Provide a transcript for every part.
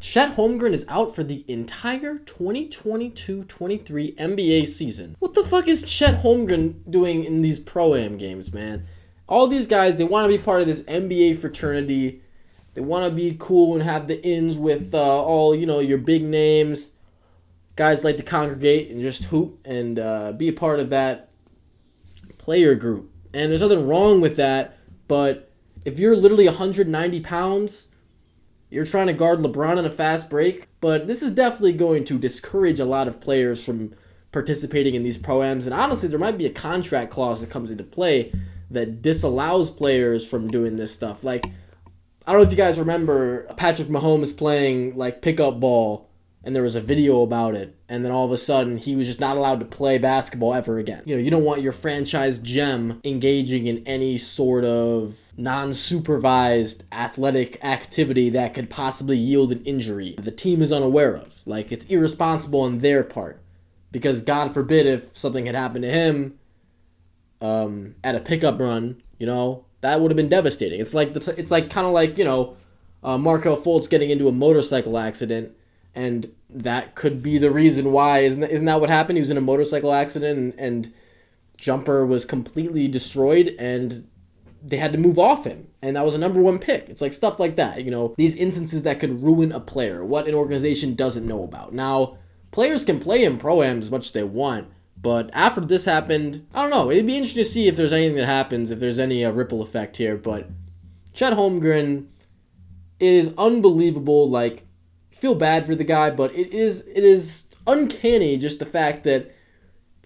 Chet Holmgren is out for the entire 2022-23 NBA season. What the fuck is Chet Holmgren doing in these Pro-Am games, man? All these guys, they want to be part of this NBA fraternity. They want to be cool and have the ins with all, your big names. Guys like to congregate and just hoop and be a part of that player group. And there's nothing wrong with that, but if you're literally 190 pounds, you're trying to guard LeBron in a fast break, but this is definitely going to discourage a lot of players from participating in these Pro-Ams. And honestly, there might be a contract clause that comes into play that disallows players from doing this stuff. Like, I don't know if you guys remember Patrick Mahomes playing like pickup ball, and there was a video about it, and then all of a sudden he was just not allowed to play basketball ever again. You don't want your franchise gem engaging in any sort of non-supervised athletic activity that could possibly yield an injury the team is unaware of. Like, it's irresponsible on their part, because God forbid if something had happened to him at a pickup run, that would have been devastating. It's like kind of like Markelle Fultz getting into a motorcycle accident. And that could be the reason why. Isn't that what happened? He was in a motorcycle accident and Jumper was completely destroyed and they had to move off him. And that was a number 1 pick. It's like stuff like that. These instances that could ruin a player, what an organization doesn't know about. Now, players can play in Pro-Am as much as they want, but after this happened, I don't know. It'd be interesting to see if there's anything that happens, if there's any ripple effect here. But Chet Holmgren is unbelievable. Like, feel bad for the guy, but it is uncanny just the fact that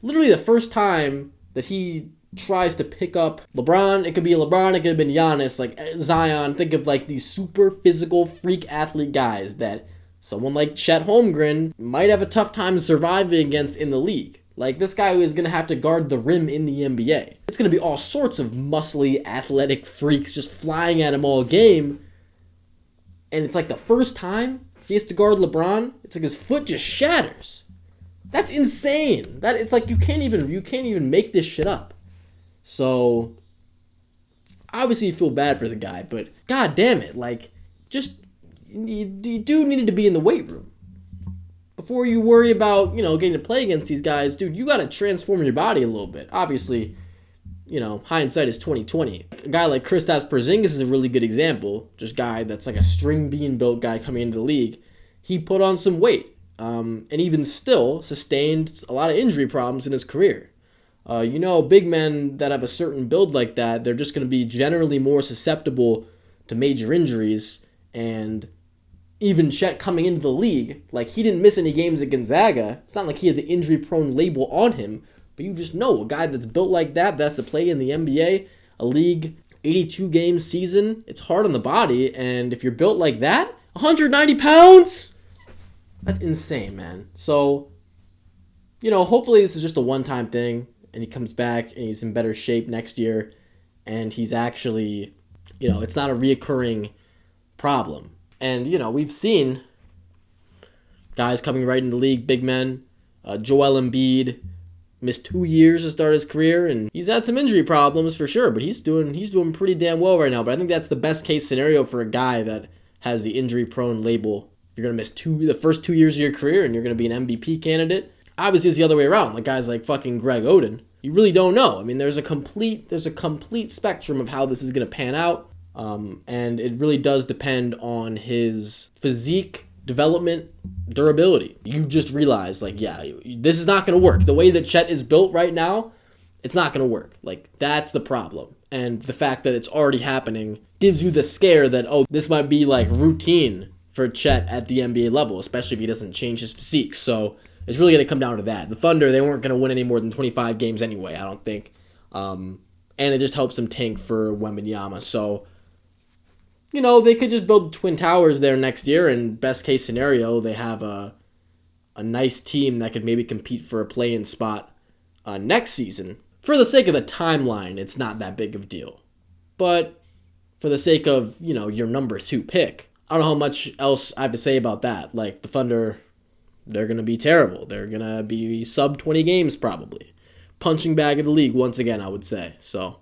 literally the first time that he tries to pick up LeBron, it could be LeBron, it could have been Giannis, like Zion, think of like these super physical freak athlete guys that someone like Chet Holmgren might have a tough time surviving against in the league. Like, this guy is going to have to guard the rim in the NBA. It's going to be all sorts of muscly, athletic freaks just flying at him all game, and it's like the first time he has to guard LeBron, it's like his foot just shatters. That's insane. It's like you can't even make this shit up. So obviously you feel bad for the guy, but god damn it, like, just you do need to be in the weight room. Before you worry about, getting to play against these guys, dude, you gotta transform your body a little bit. Obviously, hindsight is 2020. A guy like Kristaps Porzingis is a really good example. Just guy that's like a string bean built guy coming into the league. He put on some weight, and even still sustained a lot of injury problems in his career. Big men that have a certain build like that, they're just going to be generally more susceptible to major injuries. And even Chet coming into the league, like, he didn't miss any games at Gonzaga. It's not like he had the injury-prone label on him. But you just know a guy that's built like that, that's to play in the NBA, a league 82-game season, it's hard on the body. And if you're built like that, 190 pounds? That's insane, man. So, hopefully this is just a one-time thing, and he comes back and he's in better shape next year, and he's actually, it's not a reoccurring problem. And, we've seen guys coming right into the league, big men, Joel Embiid, missed 2 years to start his career, and he's had some injury problems for sure, but he's doing pretty damn well right now. But I think that's the best case scenario for a guy that has the injury-prone label. You're going to miss the first 2 years of your career, and you're going to be an MVP candidate. Obviously, it's the other way around. Like guys like fucking Greg Oden. You really don't know. I mean, there's a complete spectrum of how this is going to pan out, and it really does depend on his physique, development, durability. You just realize, like, yeah, this is not going to work. The way that Chet is built right now, it's not going to work. Like, that's the problem. And the fact that it's already happening gives you the scare that, oh, this might be like routine for Chet at the NBA level, especially if he doesn't change his physique. So it's really going to come down to that. The Thunder, they weren't going to win any more than 25 games anyway, I don't think. And it just helps them tank for Wembanyama. So, they could just build the Twin Towers there next year, and best case scenario, they have a nice team that could maybe compete for a play-in spot next season. For the sake of the timeline, it's not that big of a deal. But for the sake of, your number 2 pick, I don't know how much else I have to say about that. Like, the Thunder, they're going to be terrible. They're going to be sub 20 games probably. Punching bag of the league once again, I would say. So